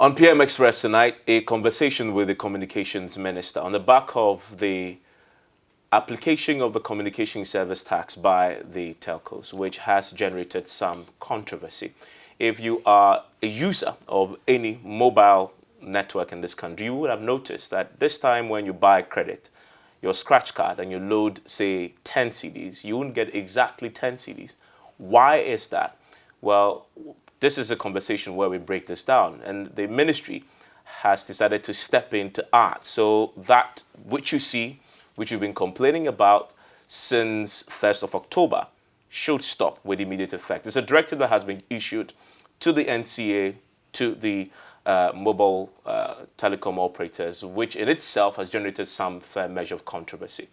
On PM Express tonight, a conversation with the Communications Minister on the back of the application of the communication service tax by the telcos, which has generated some controversy. If you are a user of any mobile network in this country, you would have noticed that this time when you buy credit, your scratch card, and you load, say, 10 CDs, you won't get exactly 10 CDs. Why is that? Well, this is a conversation where we break this down, and the ministry has decided to step in to act so that which you see, which you've been complaining about since 1st of October, should stop with immediate effect. It's a directive that has been issued to the NCA, to the mobile telecom operators, which in itself has generated some fair measure of controversy.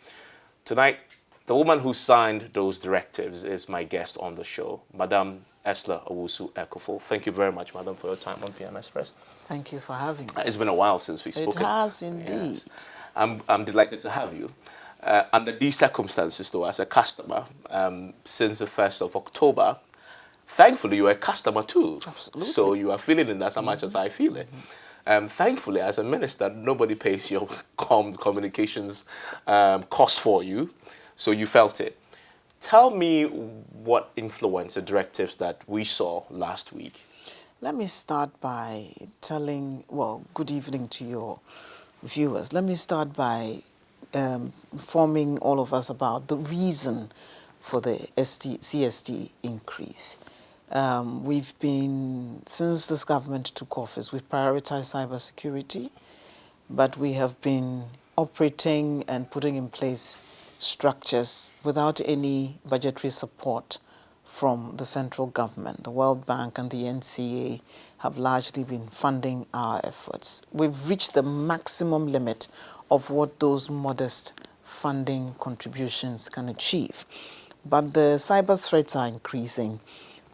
Tonight, the woman who signed those directives is my guest on the show, Madam Esla Owusu-Ekofo. Thank you very much, Madam, for your time on PM Express. Thank you for having me. It's been a while since we spoke. It has indeed. Yes. I'm delighted to have you. Under these circumstances, though, as a customer, since the 1st of October, thankfully, you're a customer too. Absolutely. So you are feeling it as much as I feel it. Thankfully, as a minister, nobody pays your communications cost for you, so you felt it. Tell me what influenced the directives that we saw last week. Let me start by telling, well, good evening to your viewers. Let me start by informing all of us about the reason for the CST increase. We've been, since this government took office, we've prioritized cybersecurity, but we have been operating and putting in place structures without any budgetary support from the central government. The World Bank and the NCA have largely been funding our efforts. We've reached the maximum limit of what those modest funding contributions can achieve. But the cyber threats are increasing.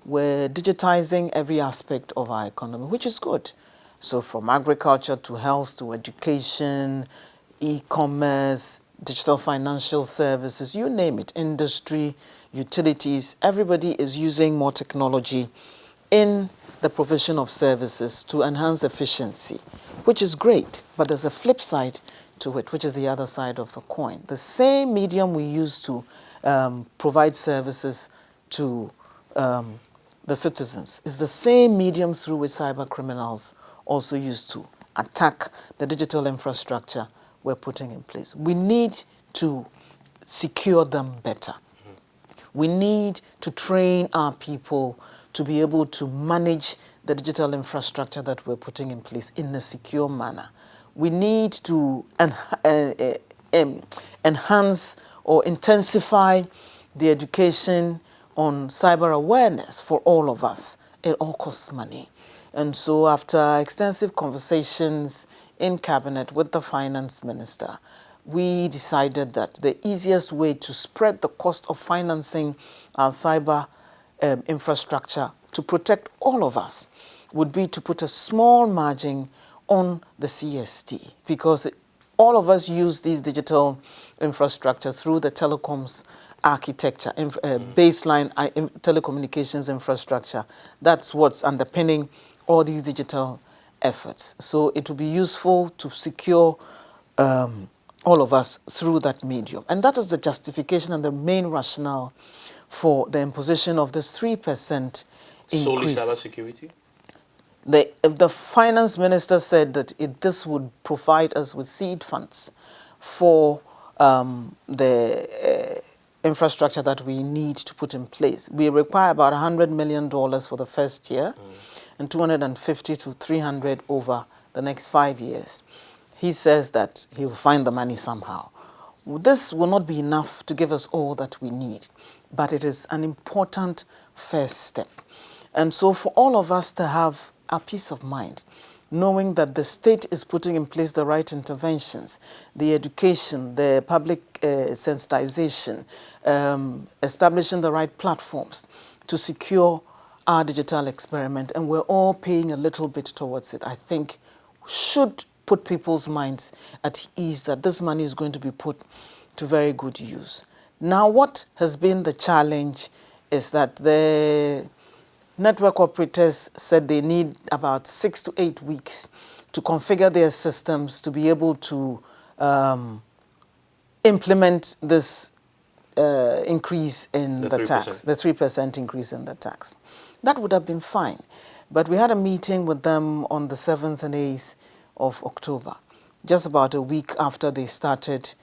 We're digitizing every aspect of our economy, which is good. So from agriculture to health to education, e-commerce, digital financial services, you name it, industry, utilities, everybody is using more technology in the provision of services to enhance efficiency, which is great, but there's a flip side to it, which is the other side of the coin. The same medium we use to provide services to the citizens is the same medium through which cyber criminals also use to attack the digital infrastructure we're putting in place. We need to secure them better. We need to train our people to be able to manage the digital infrastructure that we're putting in place in a secure manner. We need to enhance or intensify the education on cyber awareness for all of us. It all costs money. And so after extensive conversations in cabinet with the finance minister, we decided that the easiest way to spread the cost of financing our cyber infrastructure to protect all of us would be to put a small margin on the CST, because all of us use these digital infrastructure through the telecoms architecture, baseline telecommunications infrastructure. That's what's underpinning all these digital efforts. So it will be useful to secure all of us through that medium. And that is the justification and the main rationale for the imposition of this 3% increase. Solely cybersecurity? The finance minister said that this would provide us with seed funds for the infrastructure that we need to put in place. We require about $100 million for the first year and 250 to 300 over the next 5 years. He says that he will find the money somehow. This will not be enough to give us all that we need, but it is an important first step. And so for all of us to have a peace of mind, knowing that the state is putting in place the right interventions, the education, the public sensitization, establishing the right platforms to secure our digital experiment, and we're all paying a little bit towards it, I think should put people's minds at ease that this money is going to be put to very good use. Now, what has been the challenge is that the network operators said they need about 6 to 8 weeks to configure their systems to be able to implement this increase in the 3%. tax, the 3% increase in the tax. That would have been fine. But we had a meeting with them on the 7th and 8th of October, just about a week after they started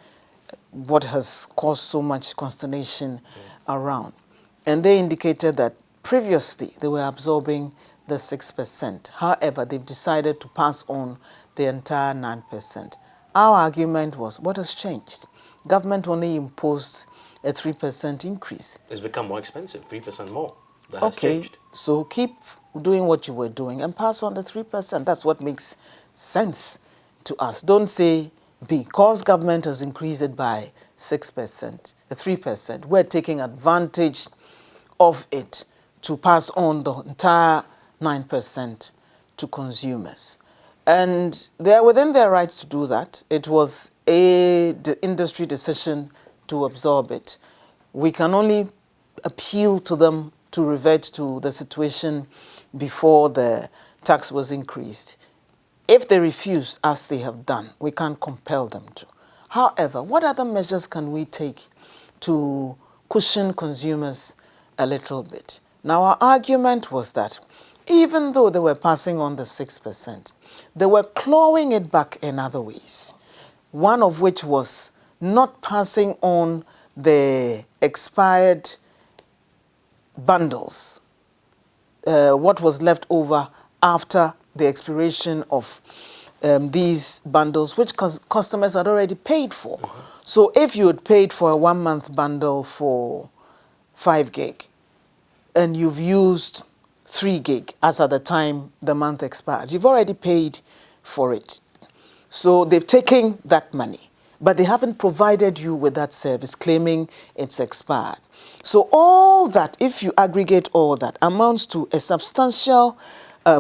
what has caused so much consternation around. And they indicated that previously they were absorbing the 6%. However, they've decided to pass on the entire 9%. Our argument was, what has changed? Government only imposed a 3% increase. It's become more expensive, 3% more. That has changed. So keep doing what you were doing and pass on the 3%. That's what makes sense to us. Don't say because government has increased it by 6%, 3%, we're taking advantage of it to pass on the entire 9% to consumers. And they are within their rights to do that. It was the industry decision to absorb it. We can only appeal to them to revert to the situation before the tax was increased. If they refuse, as they have done, we can't compel them to. However, what other measures can we take to cushion consumers a little bit? Now, our argument was that even though they were passing on the 6%, they were clawing it back in other ways, one of which was not passing on the expired bundles, what was left over after the expiration of these bundles, which customers had already paid for. So if you had paid for a 1-month bundle for 5 gig and you've used 3 gig as at the time the month expired, you've already paid for it. So they've taken that money, but they haven't provided you with that service, claiming it's expired. So all that, if you aggregate all that, amounts to a substantial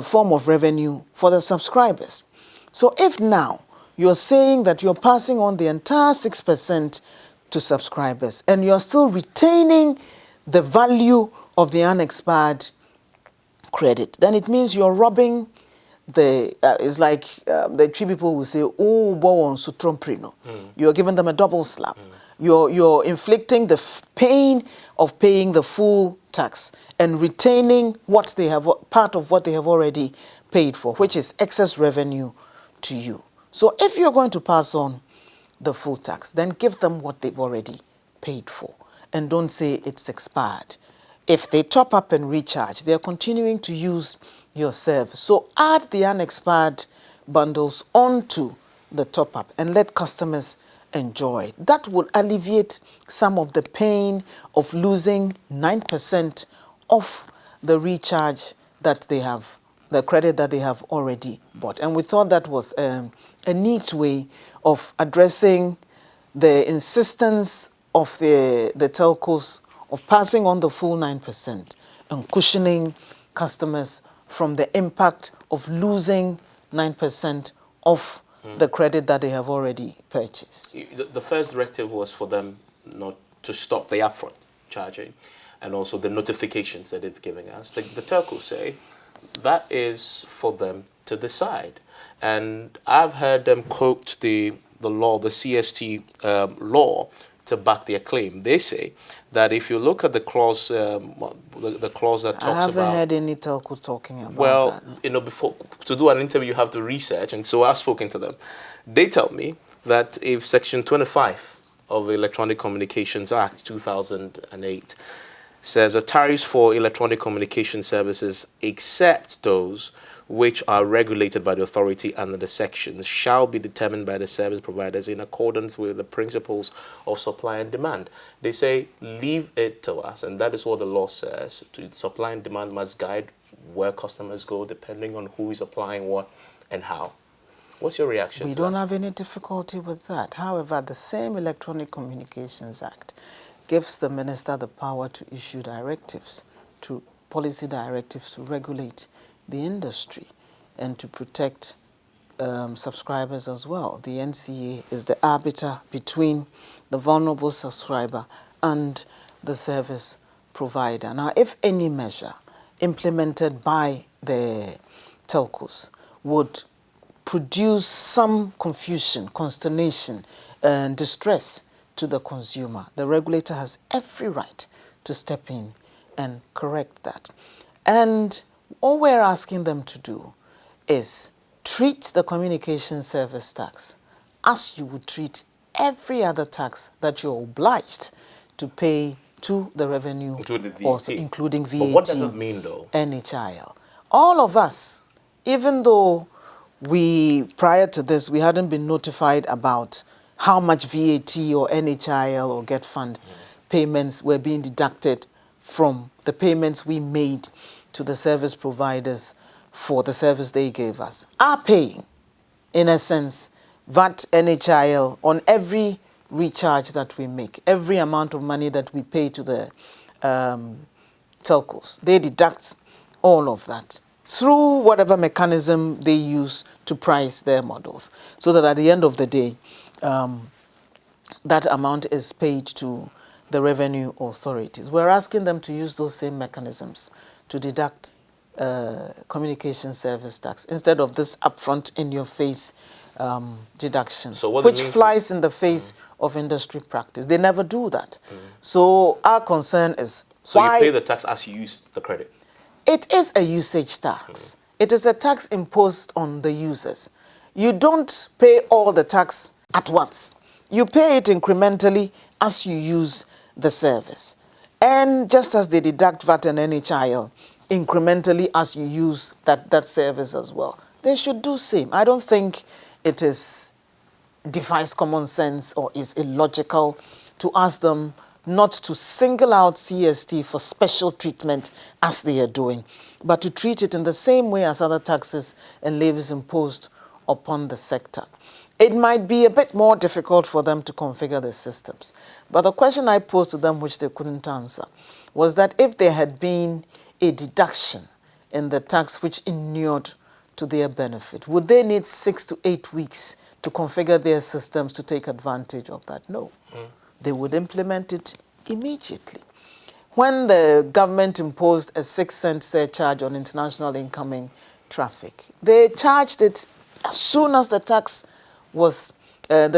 form of revenue for the subscribers. So if now you're saying that you're passing on the entire 6% to subscribers and you're still retaining the value of the unexpired credit, then it means you're robbing the, it's like the tree people will say, oh, bo on sutromprino. You're giving them a double slap. You're inflicting the pain of paying the full tax and retaining what they have, part of what they have already paid for, which is excess revenue to you. So if you're going to pass on the full tax, then give them what they've already paid for and don't say it's expired. If they top up and recharge, they're continuing to use your service. So add the unexpired bundles onto the top up and let customers enjoy it. That will alleviate some of the pain of losing 9% of the recharge that they have, the credit that they have already bought. And we thought that was a neat way of addressing the insistence of the telcos of passing on the full 9% and cushioning customers from the impact of losing 9% of the credit that they have already purchased. The first directive was for them not to stop the upfront charging and also the notifications that they've given us. The telcos say that is for them to decide. And I've heard them quote the law, the CST law, to back their claim. They say that if you look at the clause, the clause that talks about... I haven't heard any telco talking about that. Well, you know, before to do an interview, you have to research, and so I've spoken to them. They tell me that if Section 25 of the Electronic Communications Act 2008 says that tariffs for electronic communication services, except those which are regulated by the authority under the sections, shall be determined by the service providers in accordance with the principles of supply and demand. They say, leave it to us, and that is what the law says. Supply and demand must guide where customers go depending on who is applying what and how. What's your reaction to that? We don't have any difficulty with that. However, the same Electronic Communications Act gives the minister the power to issue directives, to policy directives to regulate the industry and to protect subscribers as well. The NCA is the arbiter between the vulnerable subscriber and the service provider. Now, if any measure implemented by the telcos would produce some confusion, consternation, and distress to the consumer. The regulator has every right to step in and correct that. And all we're asking them to do is treat the communication service tax as you would treat every other tax that you're obliged to pay to the revenue including authority, VAT. including VAT, But what does it mean, though? NHIL. All of us, even though prior to this, we hadn't been notified about how much VAT or NHIL or Get Fund payments were being deducted from the payments we made to the service providers for the service they gave us, are paying, in a sense, VAT, NHIL on every recharge that we make, every amount of money that we pay to the telcos. They deduct all of that through whatever mechanism they use to price their models, so that at the end of the day, that amount is paid to the revenue authorities. We're asking them to use those same mechanisms to deduct communication service tax instead of this upfront in-your-face deduction, so which flies in the face of industry practice. They never do that. So our concern is why you pay the tax as you use the credit? It is a usage tax. It is a tax imposed on the users. You don't pay all the tax at once. You pay it incrementally as you use the service. And just as they deduct VAT and NHIL incrementally as you use that service as well, they should do same. I don't think it defies common sense or is illogical to ask them not to single out CST for special treatment as they are doing, but to treat it in the same way as other taxes and levies imposed upon the sector. It might be a bit more difficult for them to configure the systems. But the question I posed to them, which they couldn't answer, was that if there had been a deduction in the tax which inured to their benefit, would they need 6 to 8 weeks to configure their systems to take advantage of that? No. They would implement it immediately. When the government imposed a 6-cent surcharge on international incoming traffic, they charged it as soon as the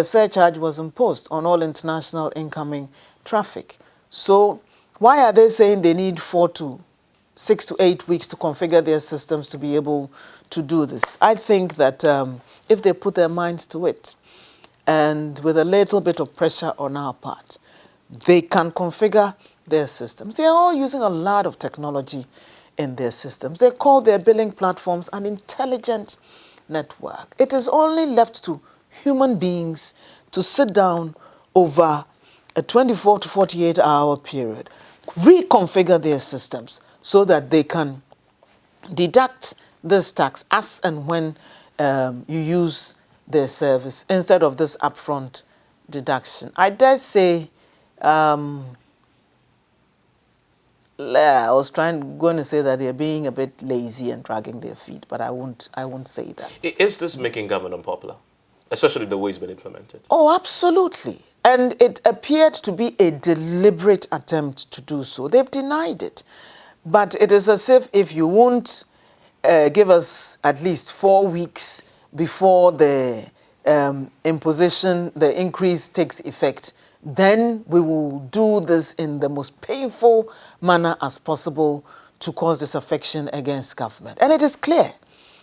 surcharge was imposed on all international incoming traffic. So why are they saying they need 6 to 8 weeks to configure their systems to be able to do this? I think that if they put their minds to it, and with a little bit of pressure on our part, they can configure their systems. They're all using a lot of technology in their systems. They call their billing platforms an intelligent network. It is only left to human beings to sit down over a 24 to 48-hour period, reconfigure their systems so that they can deduct this tax as and when you use their service instead of this upfront deduction. I dare say, I was going to say that they're being a bit lazy and dragging their feet, but I won't say that. Is this making government unpopular, especially the way it's been implemented? Oh, absolutely. And it appeared to be a deliberate attempt to do so. They've denied it. But it is as if you won't give us at least 4 weeks before the imposition, the increase takes effect, then we will do this in the most painful manner as possible to cause disaffection against government. And it is clear.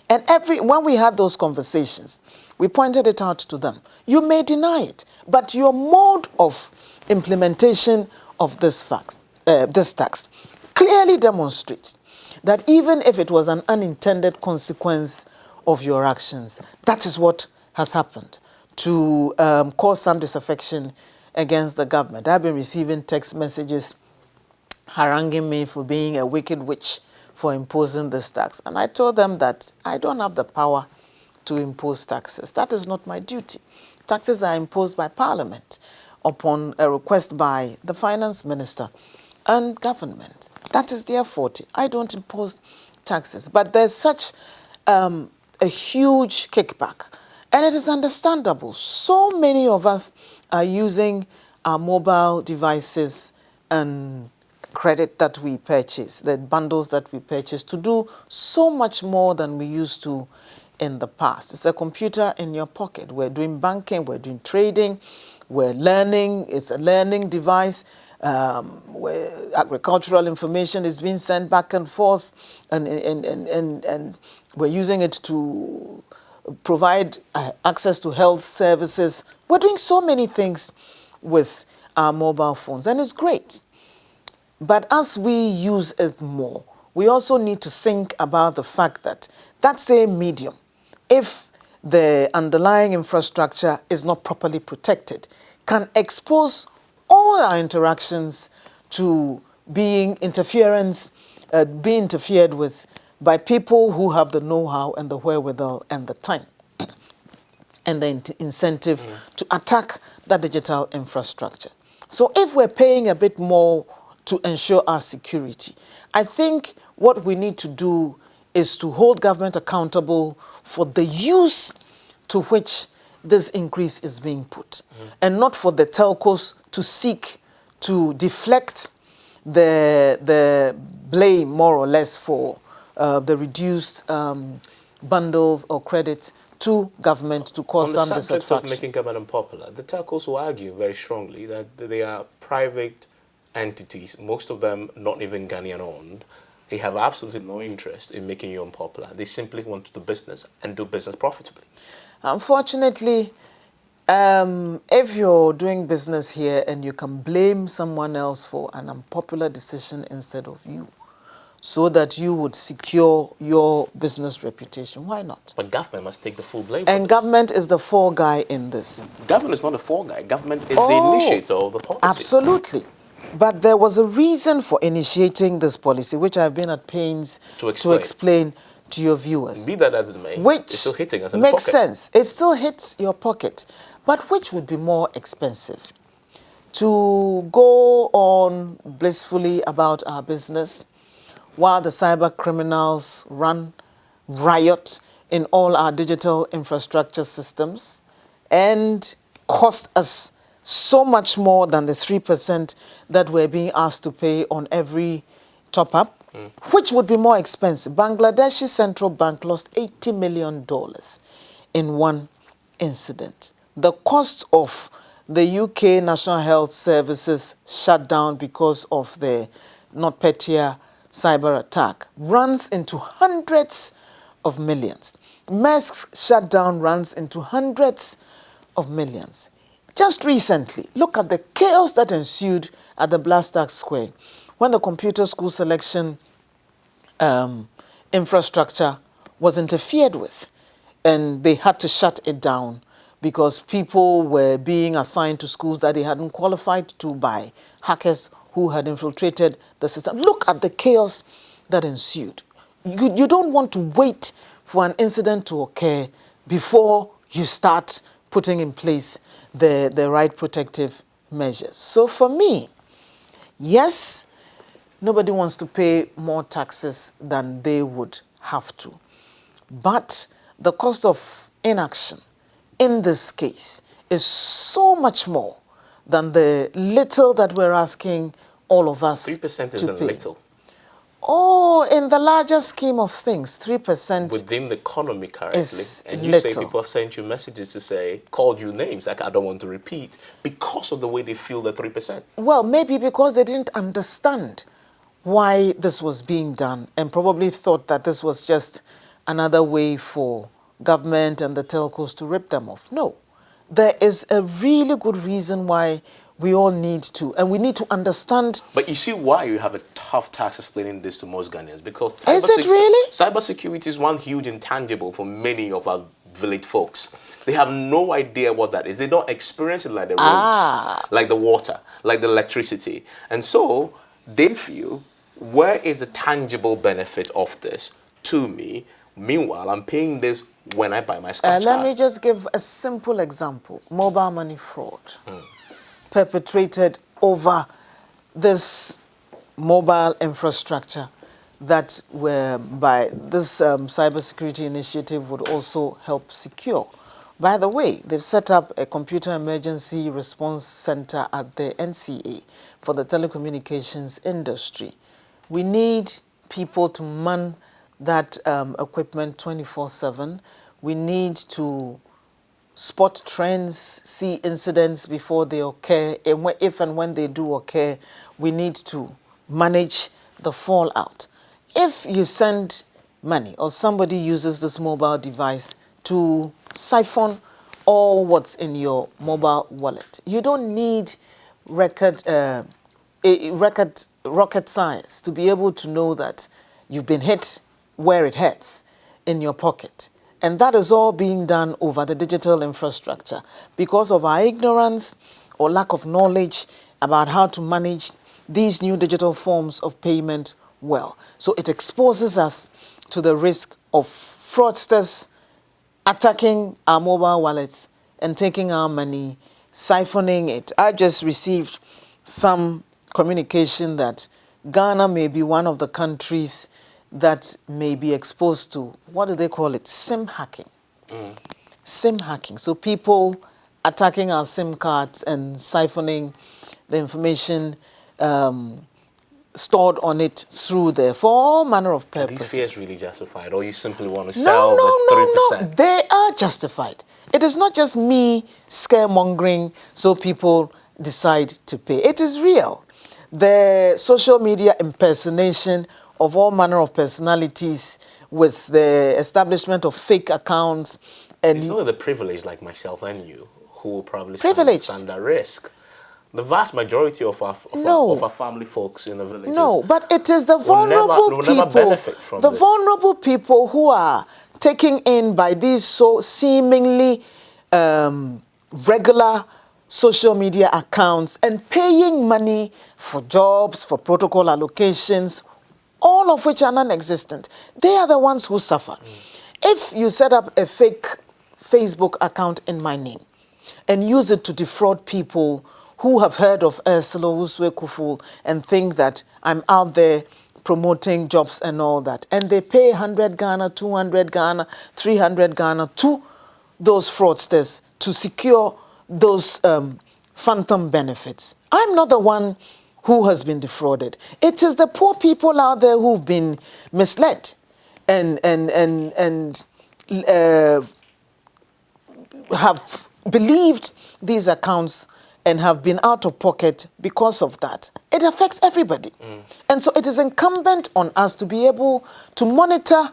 And when we had those conversations, we pointed it out to them. You may deny it, but your mode of implementation of this tax clearly demonstrates that even if it was an unintended consequence of your actions, that is what has happened to cause some disaffection against the government. I've been receiving text messages haranguing me for being a wicked witch for imposing this tax. And I told them that I don't have the power to impose taxes. That is not my duty. Taxes are imposed by Parliament upon a request by the Finance Minister and government. That is their forte. I don't impose taxes. But there's such a huge kickback. And it is understandable. So many of us are using our mobile devices and credit that we purchase, the bundles that we purchase, to do so much more than we used to in the past. It's a computer in your pocket. We're doing banking, we're doing trading, we're learning. It's a learning device. Where agricultural information is being sent back and forth, and we're using it to provide access to health services. We're doing so many things with our mobile phones, and it's great. But as we use it more, we also need to think about the fact that that same medium, if the underlying infrastructure is not properly protected, can expose all our interactions to being interfered with by people who have the know-how and the wherewithal and the time and the incentive to attack that digital infrastructure. So if we're paying a bit more to ensure our security, I think what we need to do is to hold government accountable for the use to which this increase is being put, and not for the telcos to seek to deflect the blame, more or less, for the reduced bundles or credits to government to cause some dissatisfaction. On the subject of making government unpopular, the telcos will argue very strongly that they are private entities, most of them not even Ghanaian-owned. They have absolutely no interest in making you unpopular. They simply want to do business and do business profitably. Unfortunately, if you're doing business here and you can blame someone else for an unpopular decision instead of you, so that you would secure your business reputation, why not? But government must take the full blame for And this. Government is the fall guy in this. Government is not the fall guy. Government is the initiator of the policy. Absolutely. But there was a reason for initiating this policy, which I've been at pains to explain to your viewers. Be that as it may, which it's still hitting us in the makes pocket. sense. It still hits your pocket. But which would be more expensive? To go on blissfully about our business while the cyber criminals run riot in all our digital infrastructure systems and cost us so much more than the 3% that we're being asked to pay on every top-up? Which would be more expensive? Bangladeshi Central Bank lost $80 million in one incident. The cost of the UK National Health Services shutdown because of the NotPetya cyber attack runs into hundreds of millions. Maersk's shutdown runs into hundreds of millions. Just recently, look at the chaos that ensued at the Blastack Square when the computer school selection infrastructure was interfered with, and they had to shut it down because people were being assigned to schools that they hadn't qualified to by hackers who had infiltrated the system. Look at the chaos that ensued. You don't want to wait for an incident to occur before you start putting in place the right protective measures. So for me, yes, nobody wants to pay more taxes than they would have to. But the cost of inaction in this case is so much more than the little that we're asking all of us 3% to isn't pay. little. Oh, in the larger scheme of things, 3% within the economy currently. is And you little. say people have sent you messages to say, called you names, like I don't want to repeat, because of the way they feel the 3%. Well, maybe because they didn't understand why this was being done and probably thought that this was just another way for government and the telcos to rip them off. No, there is a really good reason why we all need to, and we need to understand. But you see why you have a tough task explaining this to most Ghanaians, because Is it really? cybersecurity is one huge intangible for many of our village folks. They have no idea what that is. They don't experience it like the roads, like the water, like the electricity. And so they feel, where is the tangible benefit of this to me? Meanwhile, I'm paying this when I buy my scratch Let card. me just give a simple example. Mobile money fraud perpetrated over this mobile infrastructure that were by this cybersecurity initiative would also help secure. By the way, they've set up a computer emergency response center at the NCA for the telecommunications industry. We need people to man that equipment 24/7. We need to spot trends, see incidents before they occur, and if and when they do occur, we need to manage the fallout. If you send money or somebody uses this mobile device to siphon all what's in your mobile wallet, you don't need rocket science to be able to know that you've been hit where it hurts, in your pocket. And that is all being done over the digital infrastructure because of our ignorance or lack of knowledge about how to manage these new digital forms of payment well. So it exposes us to the risk of fraudsters attacking our mobile wallets and taking our money, siphoning it. I just received some communication that Ghana may be one of the countries that may be exposed to, what do they call it, SIM hacking. SIM hacking. So people attacking our SIM cards and siphoning the information stored on it through there for all manner of purposes. Are these fears really justified, or you simply want to sell this 3%? No, they are justified. It is not just me scaremongering so people decide to pay. It is real. The social media impersonation of all manner of personalities with the establishment of fake accounts. And it's only the privileged like myself and you who will probably stand at risk. The vast majority of our family folks in the villages. No, but it is the vulnerable people. Never benefit from the this. vulnerable people who are taken in by these so seemingly regular social media accounts and paying money for jobs, for protocol allocations, all of which are non-existent. They are the ones who suffer. If you set up a fake Facebook account in my name and use it to defraud people who have heard of Ursula Wuswe Kuful and think that I'm out there promoting jobs and all that, and they pay 100 Ghana, 200 Ghana, 300 Ghana to those fraudsters to secure those phantom benefits. I'm not the one who has been defrauded. It is the poor people out there who've been misled and have believed these accounts and have been out of pocket because of that. It affects everybody. And so it is incumbent on us to be able to monitor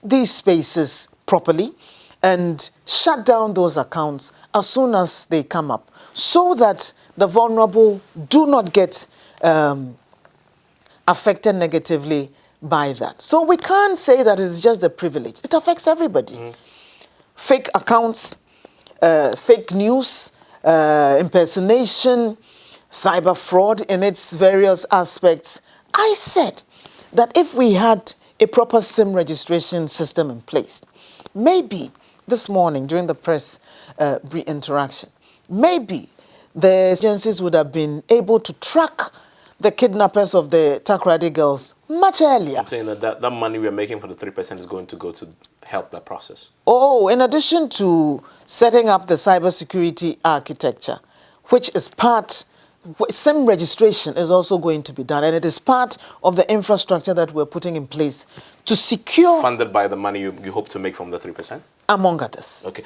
these spaces properly and shut down those accounts as soon as they come up so that the vulnerable do not get affected negatively by that. So we can't say that it's just the privilege. It affects everybody. Fake accounts, fake news, impersonation, cyber fraud in its various aspects. I said that if we had a proper SIM registration system in place, maybe this morning during the press interaction, maybe the agencies would have been able to track the kidnappers of the Takoradi girls much earlier. I'm saying that money we're making for the 3% is going to go to help that process. Oh, in addition to setting up the cybersecurity architecture, which is part, SIM registration is also going to be done, and it is part of the infrastructure that we're putting in place to secure... Funded by the money you hope to make from the 3%? Among others. Okay.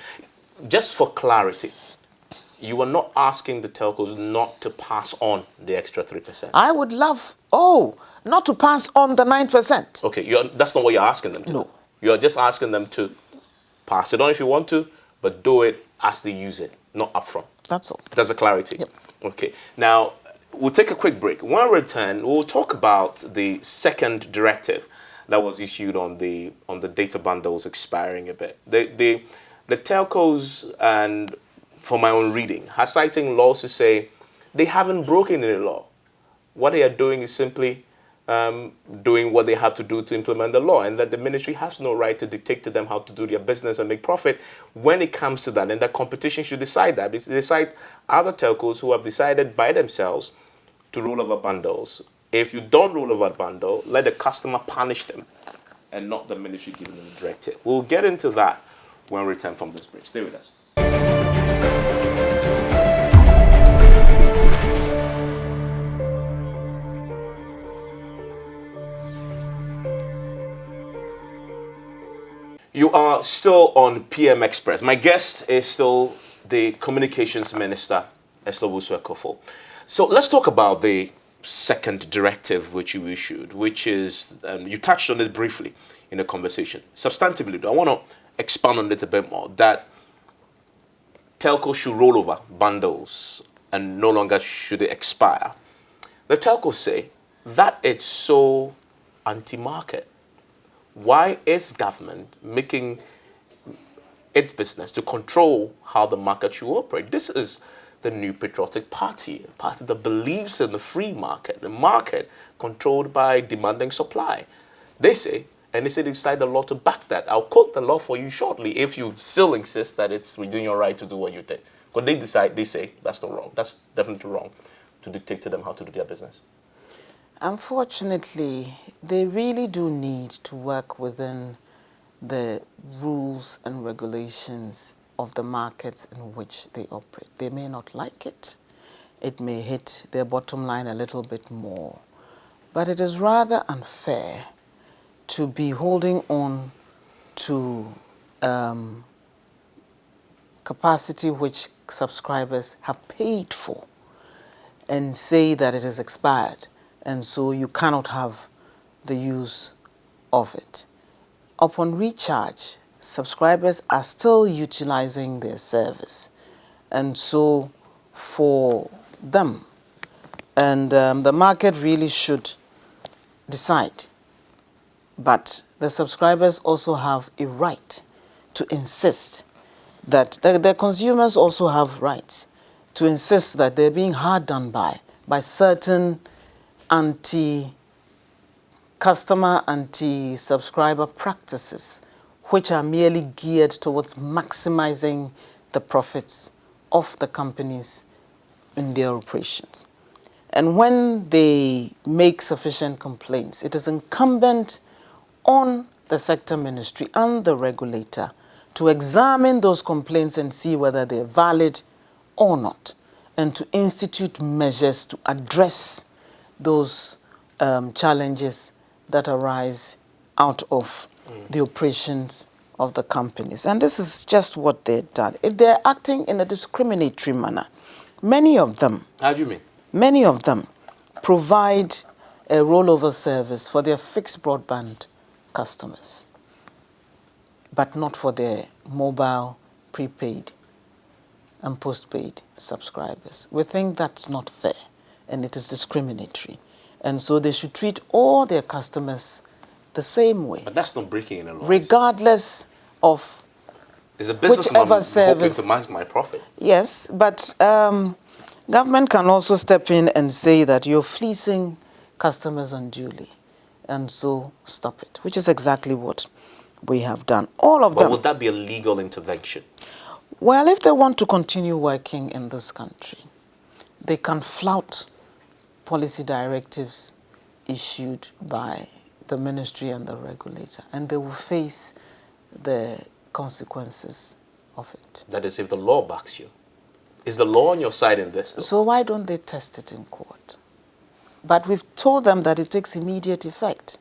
Just for clarity, you are not asking the telcos not to pass on the extra 3%? I would love, not to pass on the 9%. Okay, that's not what you're asking them to do. You're just asking them to pass it on if you want to, but do it as they use it, not upfront. That's all. That's the clarity. Yep. Okay. Now, we'll take a quick break. When we return, we'll talk about the second directive that was issued on the data bundles expiring a bit. The telcos, and for my own reading, are citing laws to say they haven't broken any law. What they are doing is simply doing what they have to do to implement the law, and that the ministry has no right to dictate to them how to do their business and make profit when it comes to that, and that competition should decide that. They cite other telcos who have decided by themselves to roll over bundles. If you don't roll over a bundle, let the customer punish them and not the ministry giving them the directive. We'll get into that when we return from this break. Stay with us. You are still on PM Express. My guest is still the Communications Minister, Eslobusu. So let's talk about the second directive which you issued, which is, you touched on it briefly in the conversation. Substantively, I want to expand on it a bit more, that telcos should roll over bundles and no longer should they expire. The telcos say that it's so anti-market. Why is government making its business to control how the market should operate? This is the New Patriotic Party, a party that believes in the free market, the market controlled by demanding supply. They say, and they say they decide the law to back that. I'll quote the law for you shortly if you still insist that it's within your right to do what you did. But they say that's not wrong. That's definitely wrong to dictate to them how to do their business. Unfortunately, they really do need to work within the rules and regulations of the markets in which they operate. They may not like it. It may hit their bottom line a little bit more. But it is rather unfair to be holding on to capacity which subscribers have paid for and say that it is expired, and so you cannot have the use of it. Upon recharge, subscribers are still utilizing their service, and so for them, and the market really should decide. But the subscribers also have a right to insist that the consumers also have rights to insist that they're being hard done by certain anti-customer, anti-subscriber practices, which are merely geared towards maximizing the profits of the companies in their operations. And when they make sufficient complaints, it is incumbent on the sector ministry and the regulator to examine those complaints and see whether they're valid or not, and to institute measures to address those challenges that arise out of the operations of the companies. And this is just what they've done. They're acting in a discriminatory manner. Many of them... How do you mean? Many of them provide a rollover service for their fixed broadband customers, but not for their mobile, prepaid, and postpaid subscribers. We think that's not fair, and it is discriminatory. And so they should treat all their customers the same way. But that's not breaking any law. Regardless of it's a businessman whichever service. Hoping to maximize my profit. Yes, but government can also step in and say that you're fleecing customers unduly, and so stop it, which is exactly what we have done. All of them. But would that be a legal intervention? Well, if they want to continue working in this country, they can flout policy directives issued by the ministry and the regulator, and they will face the consequences of it. That is, if the law backs you. Is the law on your side in this, though? So why don't they test it in court? But we've told them that it takes immediate effect.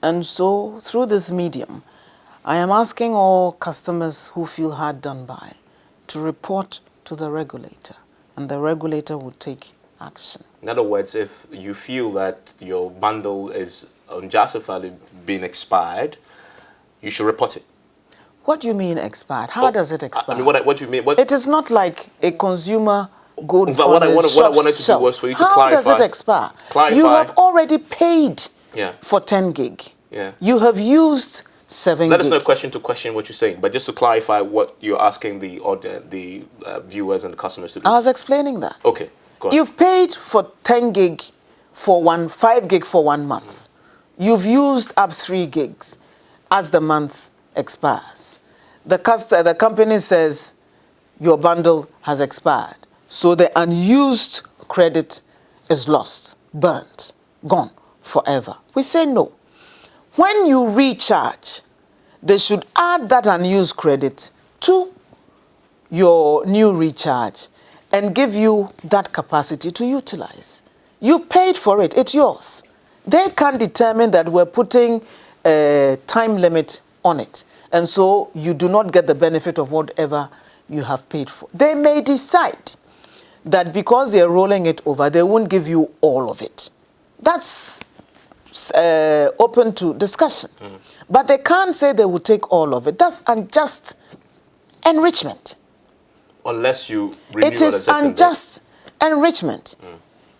And so through this medium, I am asking all customers who feel hard done by to report to the regulator, and the regulator will take action. In other words, if you feel that your bundle is unjustifiably being expired, you should report it. What do you mean expired? How does it expire? I mean, what do you mean? It is not like a consumer good what I wanted to do was for you to clarify. How does it expire? Clarify. You have already paid for 10 gig. Yeah. You have used 7 That gig. is not a question to question what you're saying, but just to clarify what you're asking the viewers and the customers to do. I was explaining that. Okay, go on. You've paid for 10 gig for 5 gig for 1 month. You've used up 3 gigs as the month expires. The company says your bundle has expired. So the unused credit is lost, burnt, gone forever. We say no. When you recharge, they should add that unused credit to your new recharge and give you that capacity to utilize. You've paid for it. It's yours. They can determine that we're putting a time limit on it. And so you do not get the benefit of whatever you have paid for. They may decide that because they're rolling it over, they won't give you all of it. That's open to discussion. But they can't say they will take all of it. That's unjust enrichment. Unless you renew it is unjust enrichment.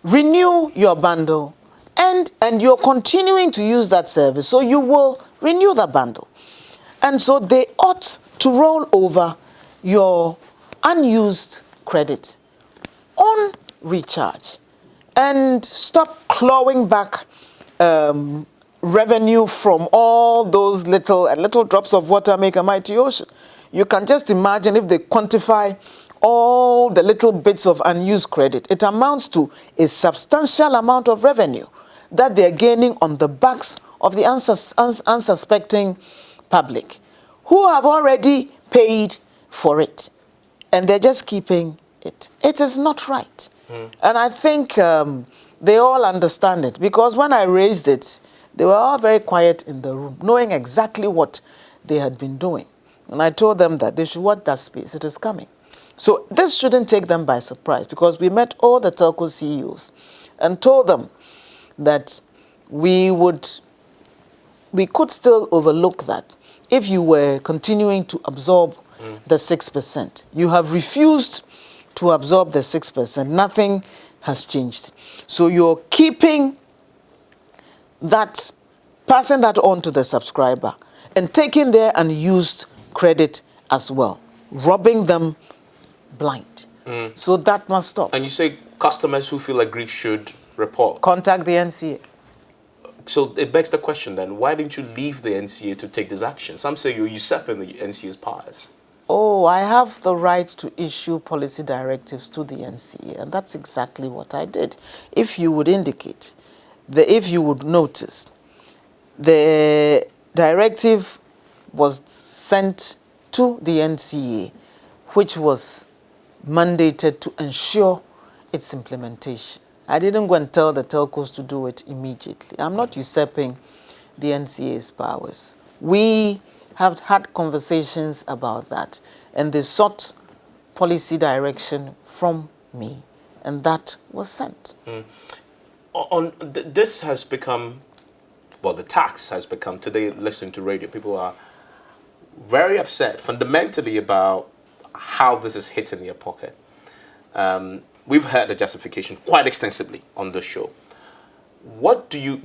Renew your bundle, and you're continuing to use that service, so you will renew the bundle. And so they ought to roll over your unused credit on recharge and stop clawing back revenue from all those little drops of water make a mighty ocean. You can just imagine if they quantify all the little bits of unused credit. It amounts to a substantial amount of revenue that they're gaining on the backs of the unsuspecting public who have already paid for it, and they're just keeping it. It is not right. And I think they all understand it, because when I raised it, they were all very quiet in the room, knowing exactly what they had been doing. And I told them that they should watch that space. It is coming. So this shouldn't take them by surprise, because we met all the telco CEOs and told them that we could still overlook that if you were continuing to absorb the 6%. You have refused to absorb the 6%. Nothing has changed. So you're keeping that, passing that on to the subscriber and taking their unused credit as well, robbing them blind. So that must stop. And you say customers who feel aggrieved should report. Contact the NCA. So it begs the question then, why didn't you leave the NCA to take this action? Some say you're usurping the NCA's powers. Oh, I have the right to issue policy directives to the NCA, and that's exactly what I did. If you would indicate, if you would notice, the directive was sent to the NCA, which was mandated to ensure its implementation. I didn't go and tell the telcos to do it immediately. I'm not usurping the NCA's powers. We have had conversations about that, and they sought policy direction from me, and that was sent. This has become, well, the tax has become, today listening to radio, people are very upset fundamentally about how this is hitting their pocket. We've heard the justification quite extensively on this show. What do you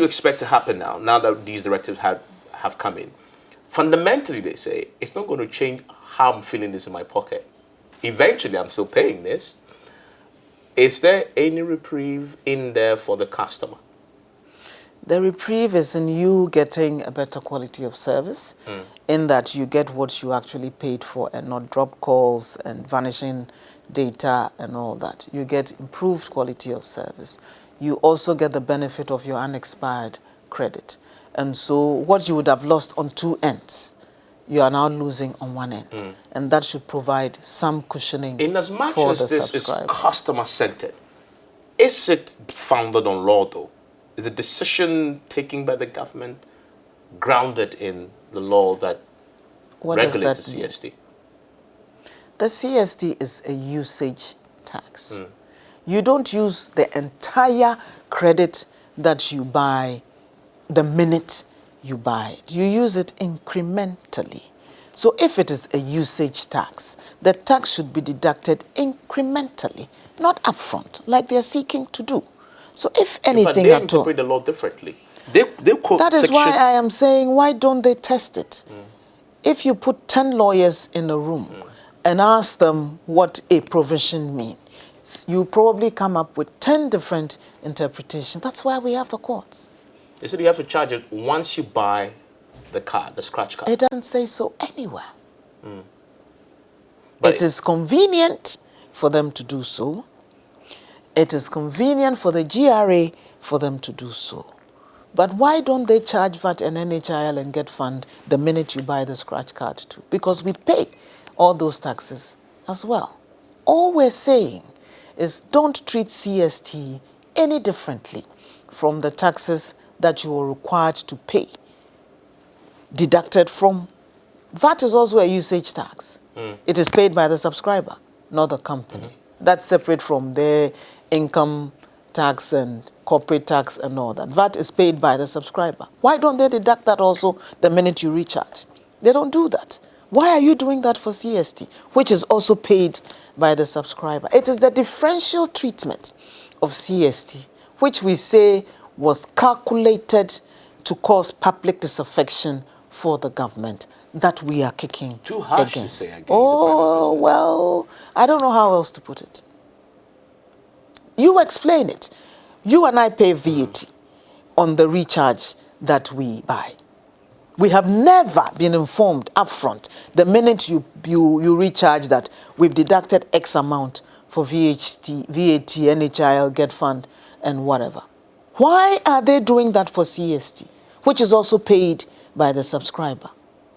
expect to happen now that these directives have come in? Fundamentally, they say, it's not going to change how I'm feeling this in my pocket. Eventually, I'm still paying this. Is there any reprieve in there for the customer? The reprieve is in you getting a better quality of service, in that you get what you actually paid for and not drop calls and vanishing data and all that. You get improved quality of service. You also get the benefit of your unexpired credit. And so what you would have lost on two ends, you are now losing on one end. And that should provide some cushioning in as much for as the this is subscriber. customer-centered, is it founded on law, though? Is the decision taken by the government grounded in the law that regulates the CST? The CST is a usage tax. You don't use the entire credit that you buy the minute you buy it. You use it incrementally. So if it is a usage tax, the tax should be deducted incrementally, not upfront, like they're seeking to do. So if anything they at all, interpret the law differently. They quote that is section. why I am saying, why don't they test it? If you put 10 lawyers in a room and ask them what a provision means, you probably come up with 10 different interpretations. That's why we have the courts. They said you have to charge it once you buy the card, the scratch card. It doesn't say so anywhere. But it is convenient for them to do so. It is convenient for the GRA for them to do so. But why don't they charge VAT and NHIL and get fund the minute you buy the scratch card too? Because we pay all those taxes as well. All we're saying is don't treat CST any differently from the taxes that you are required to pay, deducted from. VAT is also a usage tax. It is paid by the subscriber, not the company. That's separate from their income tax and corporate tax and all that. VAT is paid by the subscriber. Why don't they deduct that also the minute you recharge? They don't do that. Why are you doing that for CST, which is also paid by the subscriber? It is the differential treatment of CST, which we say was calculated to cause public disaffection for the government, that we are kicking Too harsh against. to say against. Oh, well, I don't know how else to put it. You explain it. You and I pay VAT on the recharge that we buy. We have never been informed upfront the minute you recharge that we've deducted X amount for VAT, NHIL, Get Fund, and whatever. Why are they doing that for CST, which is also paid by the subscriber?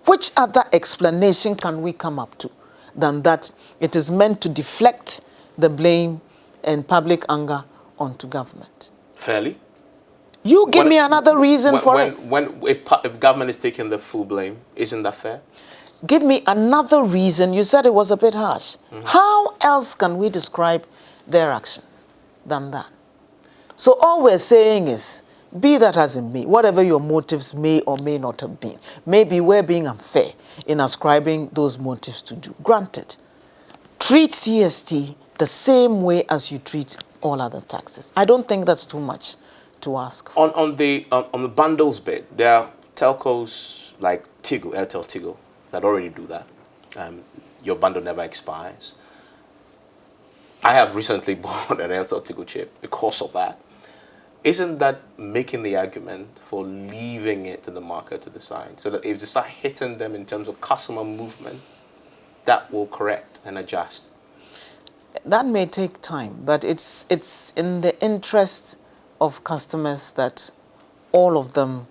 Which other explanation can we come up to than that it is meant to deflect the blame and public anger onto government? Fairly? You give me another reason for it. If government is taking the full blame, isn't that fair? Give me another reason. You said it was a bit harsh. How else can we describe their actions than that? So all we're saying is, be that as it may, whatever your motives may or may not have been, maybe we're being unfair in ascribing those motives to do. Granted, treat CST the same way as you treat all other taxes. I don't think that's too much to ask for. On the bundles bit, there are telcos like Tigo, Airtel Tigo, that already do that. Your bundle never expires. I have recently bought an Airtel Tigo chip because of that. Isn't that making the argument for leaving it to the market to decide? So that if they start hitting them in terms of customer movement, that will correct and adjust. That may take time, but it's in the interest of customers that all of them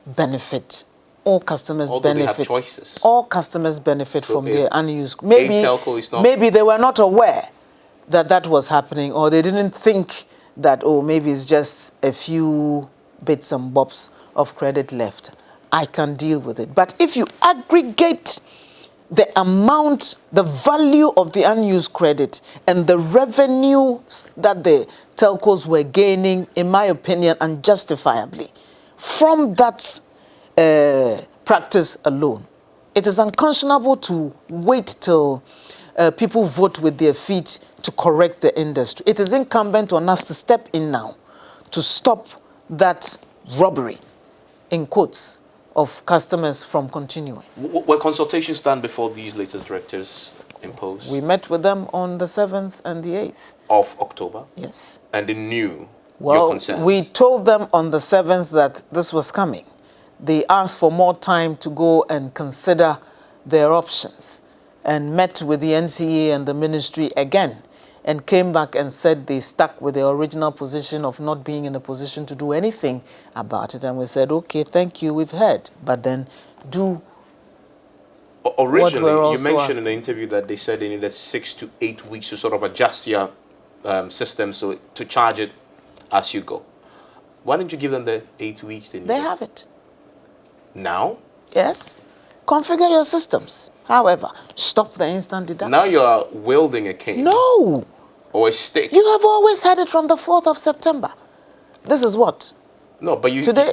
benefit. All customers benefit. They have choices. All customers benefit So from their unused. Maybe they were not aware that that was happening, or they didn't think that, oh, maybe it's just a few bits and bobs of credit left. I can deal with it. But if you aggregate the amount, the value of the unused credit and the revenue that the telcos were gaining, in my opinion, unjustifiably, from that practice alone, it is unconscionable to wait till people vote with their feet to correct the industry. It is incumbent on us to step in now to stop that robbery, in quotes, of customers from continuing. Where consultations stand before these latest directives imposed? We met with them on the 7th and the 8th. Of October? Yes. And they knew your your concerns? We told them on the 7th that this was coming. They asked for more time to go and consider their options, and met with the NCA and the ministry again, and came back and said they stuck with their original position of not being in a position to do anything about it. And we said, okay, thank you, we've heard, but then do. Originally, you mentioned in the interview that they said they needed 6 to 8 weeks to sort of adjust your system so to charge it as you go. Why didn't you give them the 8 weeks they needed? They have it. Now? Yes. Configure your systems. However, stop the instant deduction. Now you are wielding a cane. No. Or a stick. You have always had it from the 4th of September. This is what? No, but Today?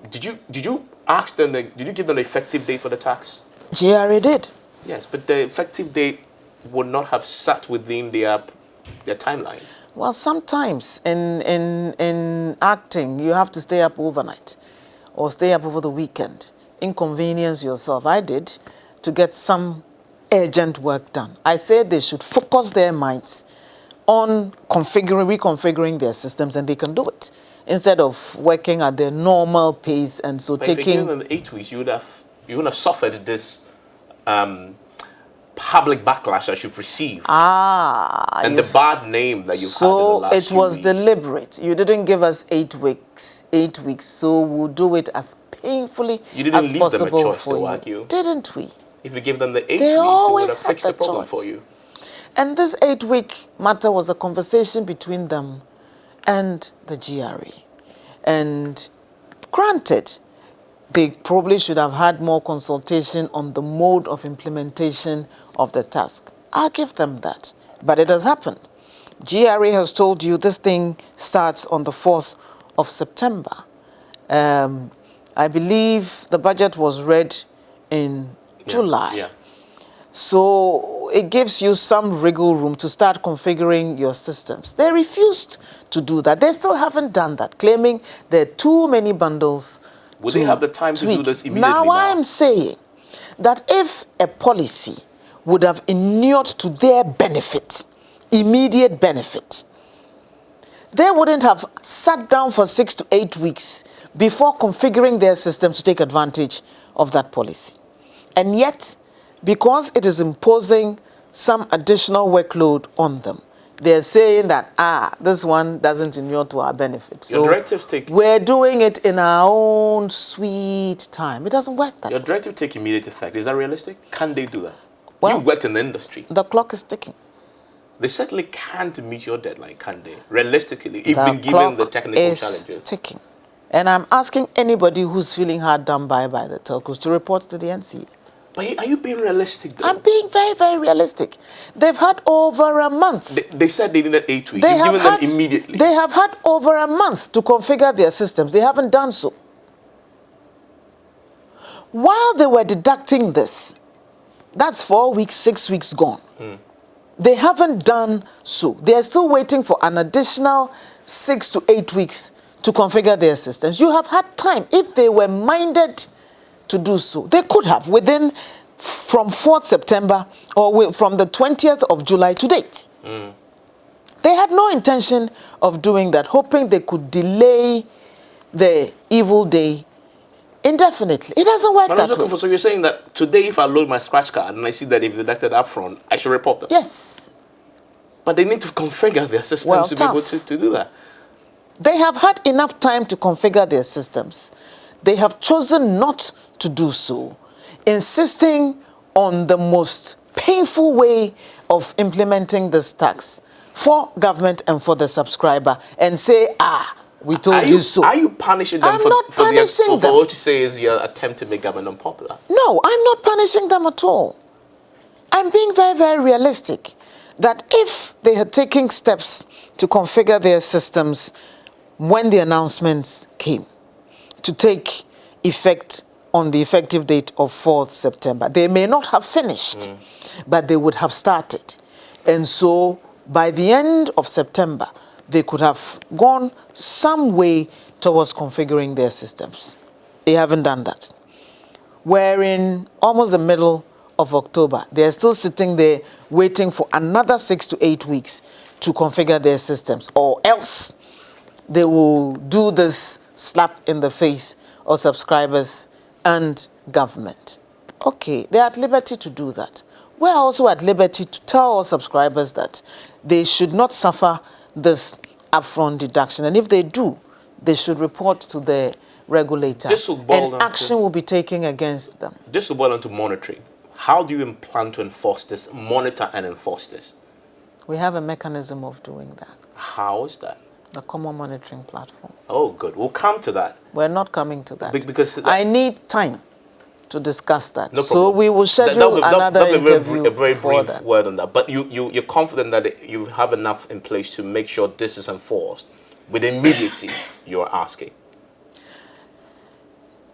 Did you ask them? Did you give them the effective date for the tax? GRA did. Yes, but the effective date would not have sat within their timelines. Well, sometimes in acting, you have to stay up overnight or stay up over the weekend. Inconvenience yourself. I did, to get some urgent work done. I said they should focus their minds on reconfiguring their systems, and they can do it instead of working at their normal pace. And so, but if you gave them 8 weeks, you would have suffered this public backlash that you've received. And the bad name that you've had in the last few weeks. So it was deliberate. You didn't give us 8 weeks. 8 weeks. So we'll do it as painfully as possible. You didn't leave them a choice for to you. argue. Didn't we? If you give them the 8 weeks, They it would always have have fixed the the problem choice. for you. And this 8-week matter was a conversation between them and the GRA. And granted, they probably should have had more consultation on the mode of implementation of the task. I'll give them that. But it has happened. GRA has told you this thing starts on the 4th of September. I believe the budget was read in July. Yeah. So it gives you some wriggle room to start configuring your systems. They refused to do that. They still haven't done that, claiming there are too many bundles. Would they have the time to do this immediately Now I'm saying that if a policy would have inured to their benefit, immediate benefit, they wouldn't have sat down for 6 to 8 weeks before configuring their system to take advantage of that policy. And yet, because it is imposing some additional workload on them, they're saying that, this one doesn't inure to our benefit. So your directives take... we're doing it in our own sweet time. It doesn't work that way. Your directive take immediate effect. Is that realistic? Can they do that? Well, you worked in the industry. The clock is ticking. They certainly can't meet your deadline, can they? Realistically, even given the technical challenges. Ticking. And I'm asking anybody who's feeling hard done by the telcos to report to the NCA. But are you being realistic, though? I'm being very, very realistic. They've had over a month. They said they needed 8 weeks. You've given them immediately. They have had over a month to configure their systems. They haven't done so. While they were deducting this, that's 4 weeks, 6 weeks gone. They haven't done so. They are still waiting for an additional 6 to 8 weeks to configure their systems. You have had time. If they were minded to do so, they could have from 4th September or from the 20th of July to date. They had no intention of doing that, hoping they could delay the evil day indefinitely. It doesn't work that way. So you're saying that today, if I load my scratch card and I see that they've deducted upfront, I should report them? Yes. But they need to configure their systems to be able to do that. They have had enough time to configure their systems. They have chosen not to do so, insisting on the most painful way of implementing this tax for government and for the subscriber, and say, we told you so. Are you punishing them for what you say is your attempt to make government unpopular? No, I'm not punishing them at all. I'm being very, very realistic that if they had taken steps to configure their systems when the announcements came to take effect on the effective date of 4th September, they may not have finished, but they would have started. And so by the end of September, they could have gone some way towards configuring their systems. They haven't done that. We're in almost the middle of October. They're still sitting there waiting for another 6 to 8 weeks to configure their systems, or else they will do this slap in the face of subscribers and government. Okay, they're at liberty to do that. We're also at liberty to tell our subscribers that they should not suffer this upfront deduction. And if they do, they should report to the regulator. And action will be taken against them. This will boil down to monitoring. How do you plan to enforce this, monitor and enforce this? We have a mechanism of doing that. How is that? The common monitoring platform. Oh, good. We'll come to that. We're not coming to that. Because I need time to discuss that. No so we will schedule another interview. A very brief word on that. But you're confident that you have enough in place to make sure this is enforced with immediacy, you're asking?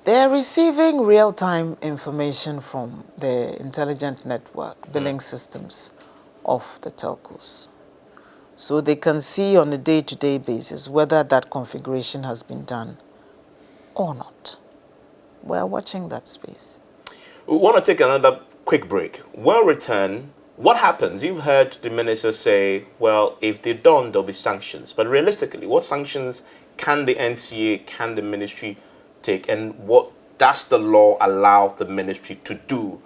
They're receiving real-time information from the intelligent network billing systems of the telcos. So they can see on a day-to-day basis whether that configuration has been done or not. We're watching that space. We want to take another quick break. When we return, what happens? You've heard the minister say, well, if they don't, there'll be sanctions. But realistically, what sanctions can the NCA, can the ministry take, and what does the law allow the ministry to do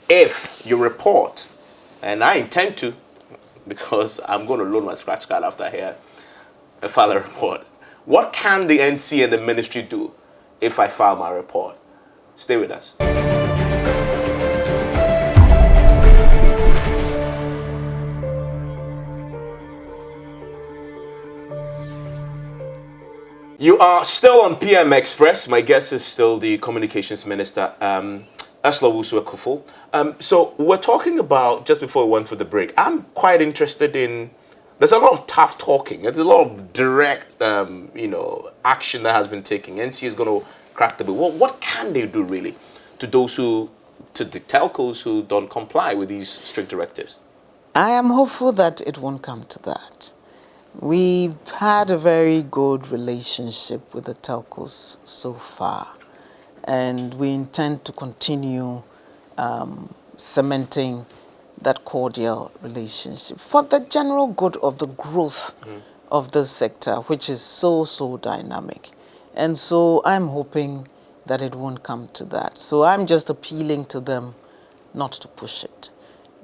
if you report? And I intend to, because I'm going to load my scratch card after here and file a report. What can the NCA and the ministry do if I file my report? Stay with us. You are still on PM Express. My guest is still the Communications Minister, Ursula Wusu-Ekufo. So we're talking about, just before we went for the break, I'm quite interested in, there's a lot of tough talking. There's a lot of direct, action that has been taken. NC is going to crack the bill. What can they do really to the telcos who don't comply with these strict directives? I am hopeful that it won't come to that. We've had a very good relationship with the telcos so far, and we intend to continue cementing that cordial relationship for the general good of the growth of this sector, which is so dynamic. And so I'm hoping that it won't come to that. So I'm just appealing to them not to push it,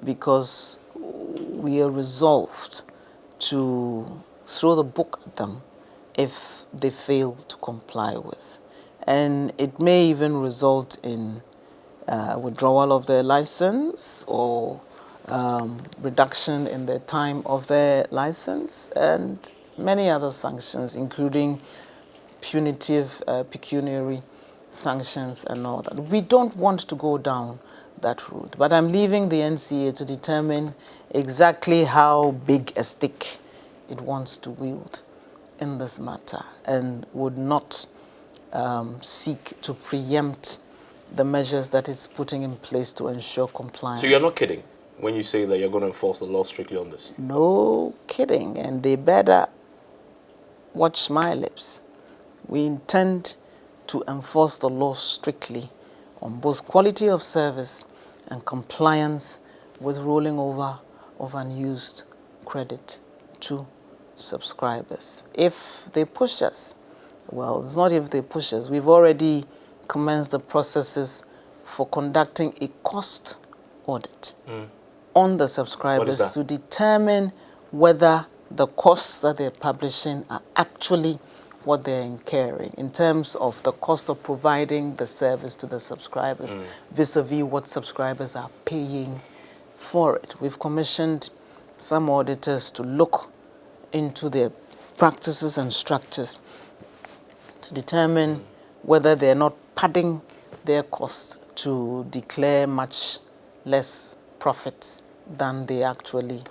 because we are resolved to throw the book at them if they fail to comply with. And it may even result in withdrawal of their license or reduction in the time of their license, and many other sanctions, including punitive pecuniary sanctions and all that. We don't want to go down that route, but I'm leaving the NCA to determine exactly how big a stick it wants to wield in this matter, and would not seek to preempt the measures that it's putting in place to ensure compliance. So you're not kidding when you say that you're going to enforce the law strictly on this? No kidding, and they better watch my lips. We intend to enforce the law strictly on both quality of service and compliance with rolling over of unused credit to subscribers. If they push us, well, it's not if they push us. We've already commenced the processes for conducting a cost audit on the subscribers to determine whether the costs that they're publishing are actually what they're incurring in terms of the cost of providing the service to the subscribers vis-a-vis what subscribers are paying for it. We've commissioned some auditors to look into their practices and structures to determine whether they're not padding their costs to declare much less profits than they actually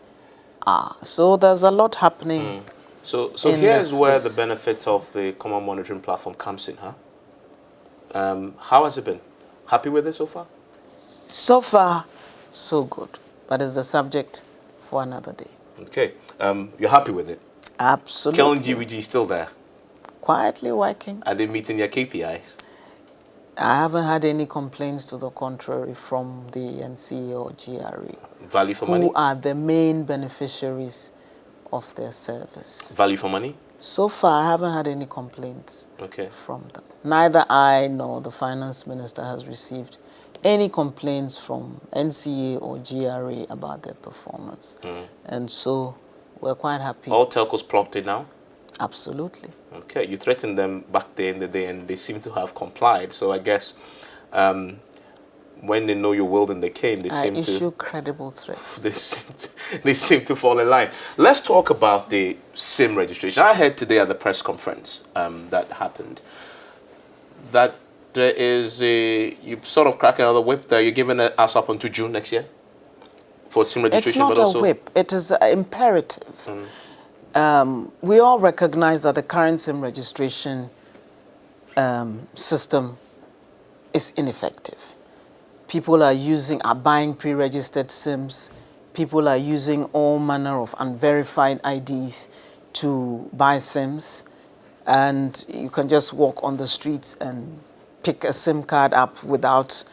are. So there's a lot happening. So here's where the benefit of the common monitoring platform comes in, huh? How has it been? Happy with it so far? So far, so good. But it's the subject for another day. Okay. You're happy with it? Absolutely. Kelvin GVG is still there? Quietly working. Are they meeting their KPIs? I haven't had any complaints to the contrary from the NCA or GRE. Value for money? Who are the main beneficiaries of their service. Value for money? So far, I haven't had any complaints from them. Neither I nor the finance minister has received any complaints from NCA or GRA about their performance. And so we're quite happy. All telcos plugged in now? Absolutely. Okay, you threatened them back there in the day and they seem to have complied. So I guess when they know your will and they came, they seem to issue credible threats. They seem to fall in line. Let's talk about the SIM registration. I heard today at the press conference that happened that there is you sort of cracking another whip there. You're giving us up until June next year for SIM registration. It's not a whip. It is imperative. We all recognize that the current SIM registration system is ineffective. People are buying pre-registered SIMs. People are using all manner of unverified IDs to buy SIMs. And you can just walk on the streets and pick a SIM card up without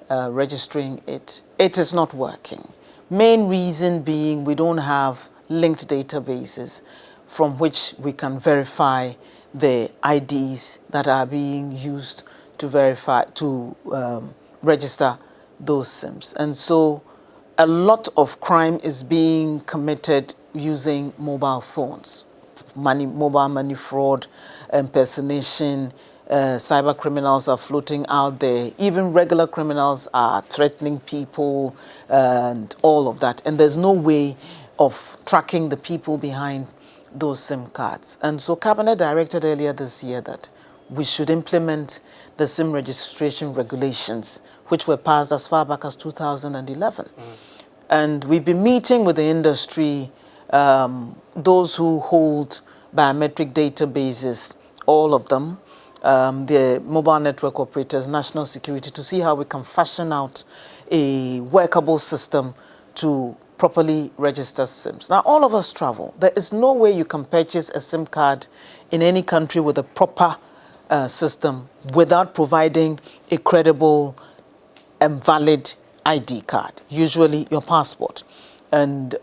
registering it. It is not working. Main reason being we don't have linked databases from which we can verify the IDs that are being used to register those SIMs. And so a lot of crime is being committed using mobile phones. Mobile money fraud, impersonation, cyber criminals are floating out there. Even regular criminals are threatening people and all of that. And there's no way of tracking the people behind those SIM cards. And so Cabinet directed earlier this year that we should implement the SIM registration regulations, which were passed as far back as 2011. And we've been meeting with the industry, those who hold biometric databases, all of them, the mobile network operators, national security, to see how we can fashion out a workable system to properly register SIMs. Now, all of us travel. There is no way you can purchase a SIM card in any country with a proper system without providing a credible and valid ID card, usually your passport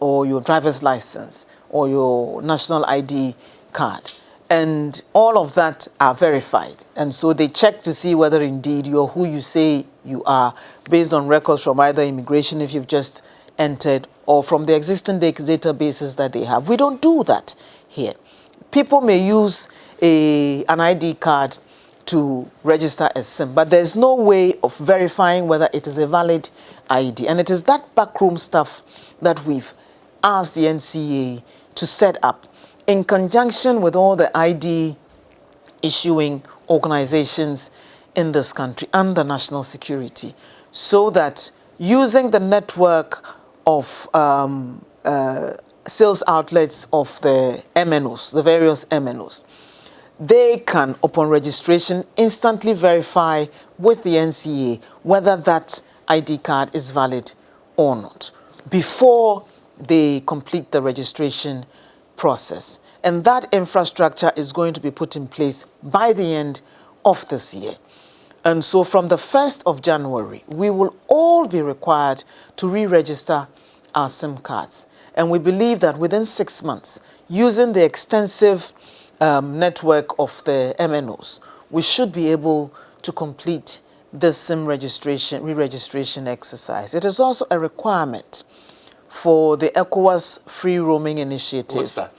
or your driver's license or your national ID card. And all of that are verified. And so they check to see whether indeed you're who you say you are based on records from either immigration if you've just entered or from the existing databases that they have. We don't do that here. People may use an ID card to register a SIM, but there's no way of verifying whether it is a valid ID. And it is that backroom stuff that we've asked the NCA to set up in conjunction with all the ID issuing organizations in this country and the national security, so that using the network of sales outlets of the MNOs, the various MNOs, they can, upon registration, instantly verify with the NCA whether that ID card is valid or not before they complete the registration process. And that infrastructure is going to be put in place by the end of this year. And so from the 1st of January, we will all be required to re-register our SIM cards. And we believe that within 6 months, using the extensive network of the MNOs, we should be able to complete this SIM registration, re-registration exercise. It is also a requirement for the ECOWAS free roaming initiative. What's that?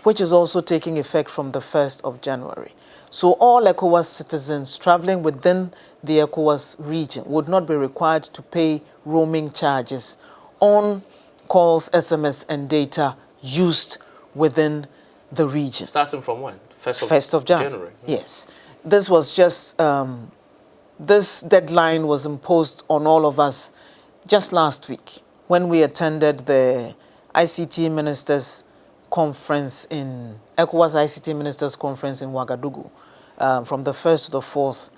Which is also taking effect from the 1st of January. So all ECOWAS citizens traveling within the ECOWAS region would not be required to pay roaming charges on calls, SMS, and data used within the region. Starting from when? 1st of January. Yes. This was just, this deadline was imposed on all of us just last week when we attended the ICT Ministers Conference in ECOWAS ICT Ministers Conference in Ouagadougou from the 1st to the 4th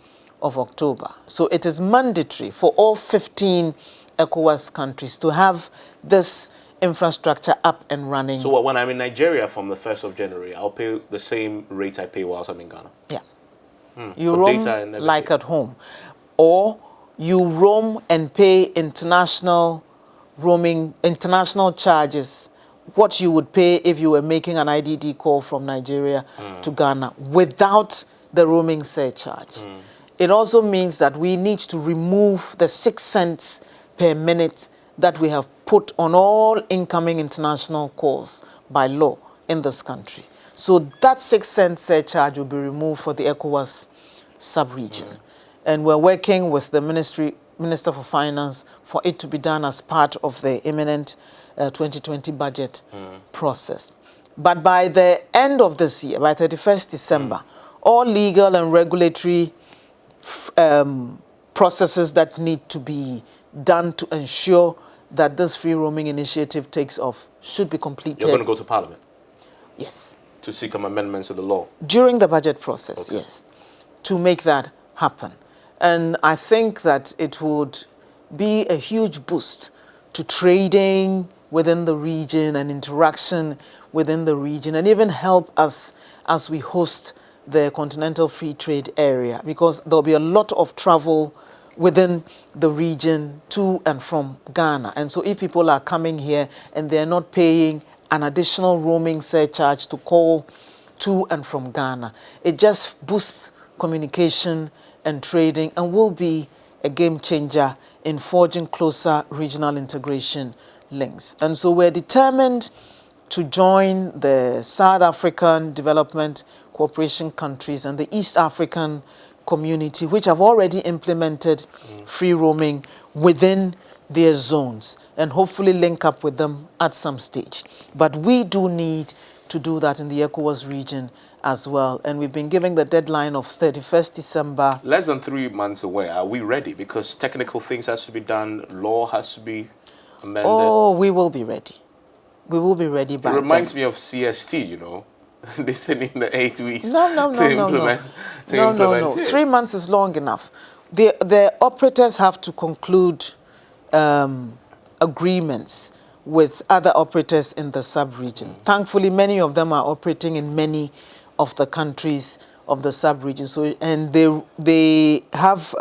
of October. So it is mandatory for all 15 ECOWAS countries to have this infrastructure up and running. So when I'm in Nigeria from the 1st of January, I'll pay the same rate I pay whilst I'm in Ghana? Yeah. You roam like at home. Or you roam and pay international roaming, international charges, what you would pay if you were making an IDD call from Nigeria to Ghana without the roaming surcharge. It also means that we need to remove the 6 cents per minute that we have put on all incoming international calls by law in this country. So that 6 cent surcharge will be removed for the ECOWAS sub-region. And we're working with the Minister for Finance for it to be done as part of the imminent 2020 budget process. But by the end of this year, by 31st December, all legal and regulatory processes that need to be done to ensure that this free roaming initiative takes off should be completed. You're going to go to Parliament? Yes. To seek some amendments to the law? During the budget process, yes, to make that happen. And I think that it would be a huge boost to trading within the region and interaction within the region, and even help us as we host the Continental Free Trade Area, because there'll be a lot of travel within the region to and from Ghana. And so if people are coming here and they're not paying an additional roaming surcharge to call to and from Ghana, it just boosts communication and trading and will be a game changer in forging closer regional integration links. And so we're determined to join the South African Development Cooperation countries and the East African community, which have already implemented free roaming within their zones, and hopefully link up with them at some stage. But we do need to do that in the ECOWAS region as well. And we've been giving the deadline of 31st December. Less than 3 months away. Are we ready? Because technical things has to be done, law has to be amended. Oh, we will be ready. We will be ready by It reminds then. me of CST, you know. They said in the 8 weeks No. to implement it. 3 months is long enough. The operators have to conclude agreements with other operators in the sub-region. Thankfully, many of them are operating in many of the countries of the sub-region. So, and they have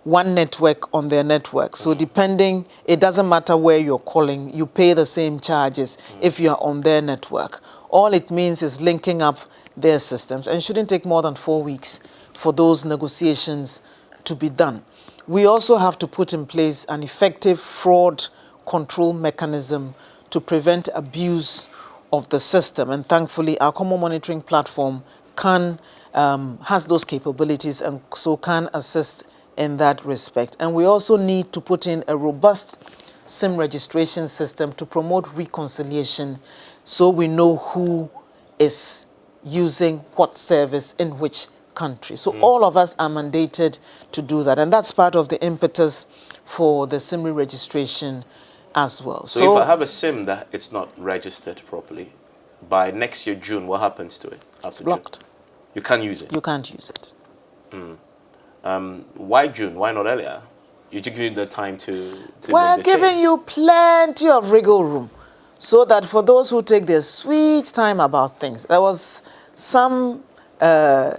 one network on their network. So depending, it doesn't matter where you're calling, you pay the same charges if you're on their network. All it means is linking up their systems, and it shouldn't take more than 4 weeks for those negotiations to be done. We also have to put in place an effective fraud control mechanism to prevent abuse of the system. And thankfully, our common monitoring platform has those capabilities and so can assist in that respect. And we also need to put in a robust SIM registration system to promote reconciliation so we know who is using what service in which country. So all of us are mandated to do that. And that's part of the impetus for the SIM registration as well. So if I have a SIM that it's not registered properly, by next year, June, what happens to it? It's blocked. June? You can't use it? You can't use it. Why June? Why not earlier? You give you the time to We're make the giving change. you plenty of wriggle room so that for those who take their sweet time about things, there was some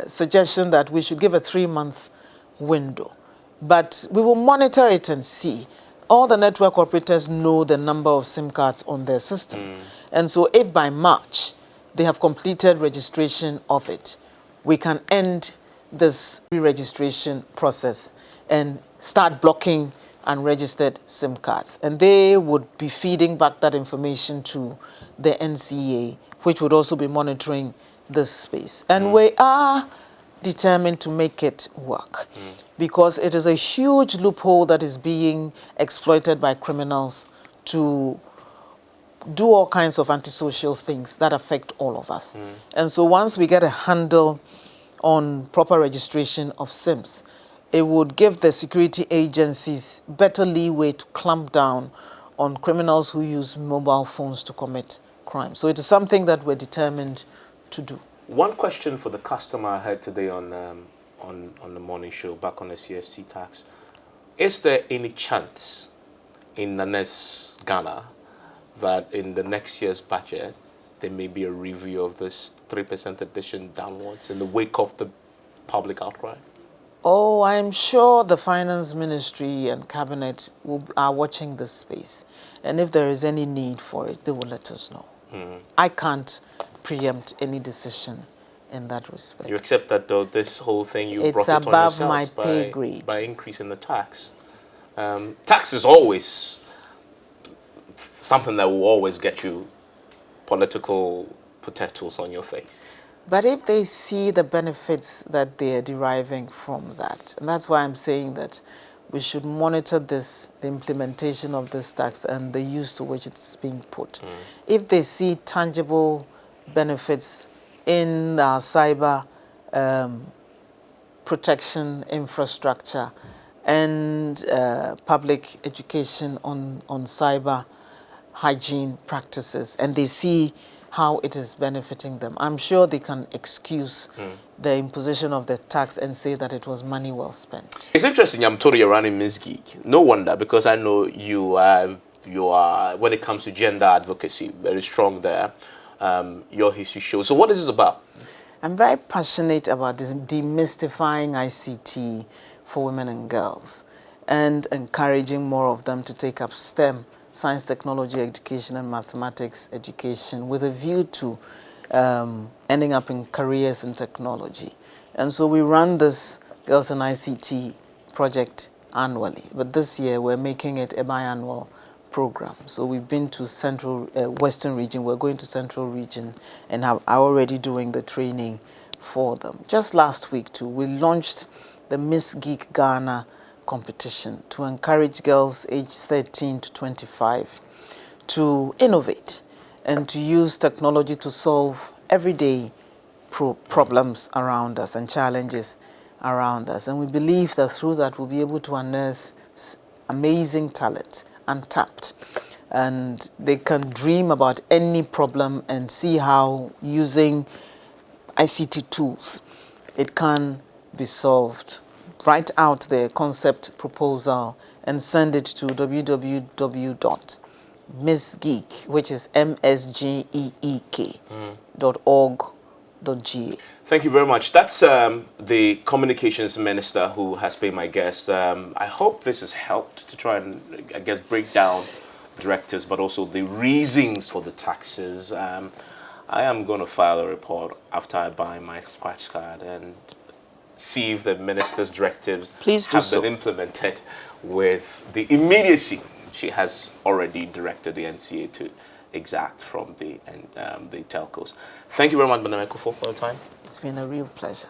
suggestion that we should give a 3-month window. But we will monitor it and see. All the network operators know the number of SIM cards on their system. And so if by March they have completed registration of it, we can end this re-registration process and start blocking unregistered SIM cards. And they would be feeding back that information to the NCA, which would also be monitoring this space. And we are determined to make it work because it is a huge loophole that is being exploited by criminals to do all kinds of antisocial things that affect all of us. And so once we get a handle on proper registration of SIMs, it would give the security agencies better leeway to clamp down on criminals who use mobile phones to commit crime. So it is something that we're determined to do. One question for the customer I heard today on the morning show back on the CST tax. Is there any chance in the next Ghana that in the next year's budget there may be a review of this 3% addition downwards in the wake of the public outcry? Oh, I'm sure the Finance Ministry and Cabinet are watching this space. And if there is any need for it, they will let us know. I can't preempt any decision in that respect. You accept that, though, this whole thing you It's brought it on above yourselves my pay grade. by increasing the tax. Tax is always something that will always get you political potatoes on your face. But if they see the benefits that they are deriving from that, and that's why I'm saying that we should monitor this, the implementation of this tax and the use to which it's being put. If they see tangible benefits in our cyber protection infrastructure and public education on cyber hygiene practices, and they see how it is benefiting them, I'm sure they can excuse the imposition of the tax and say that it was money well spent. It's interesting, I'm told you're running Miss Geek. No wonder, because I know you are, when it comes to gender advocacy, very strong there. Your history shows. So what is this about? I'm very passionate about this demystifying ICT for women and girls and encouraging more of them to take up STEM, science, technology, education, and mathematics education with a view to ending up in careers in technology. And so we run this Girls in ICT project annually, but this year we're making it a biannual program. So we've been to Central, Western region, we're going to Central region and are already doing the training for them. Just last week too, we launched the Miss Geek Ghana competition to encourage girls aged 13 to 25 to innovate and to use technology to solve everyday problems around us and challenges around us. And we believe that through that we'll be able to unearth amazing talent, untapped. And they can dream about any problem and see how using ICT tools it can be solved. Write out their concept proposal and send it to www.msgeek, which is msgeek.org.ga. Thank you very much. That's the communications minister who has been my guest. I hope this has helped to try and, I guess, break down directives, but also the reasons for the taxes. I am going to file a report after I buy my scratch card and see if the minister's directives have been implemented with the immediacy she has already directed the NCA to exact from the telcos. Thank you very much, Madam Eko, for your time. It's been a real pleasure.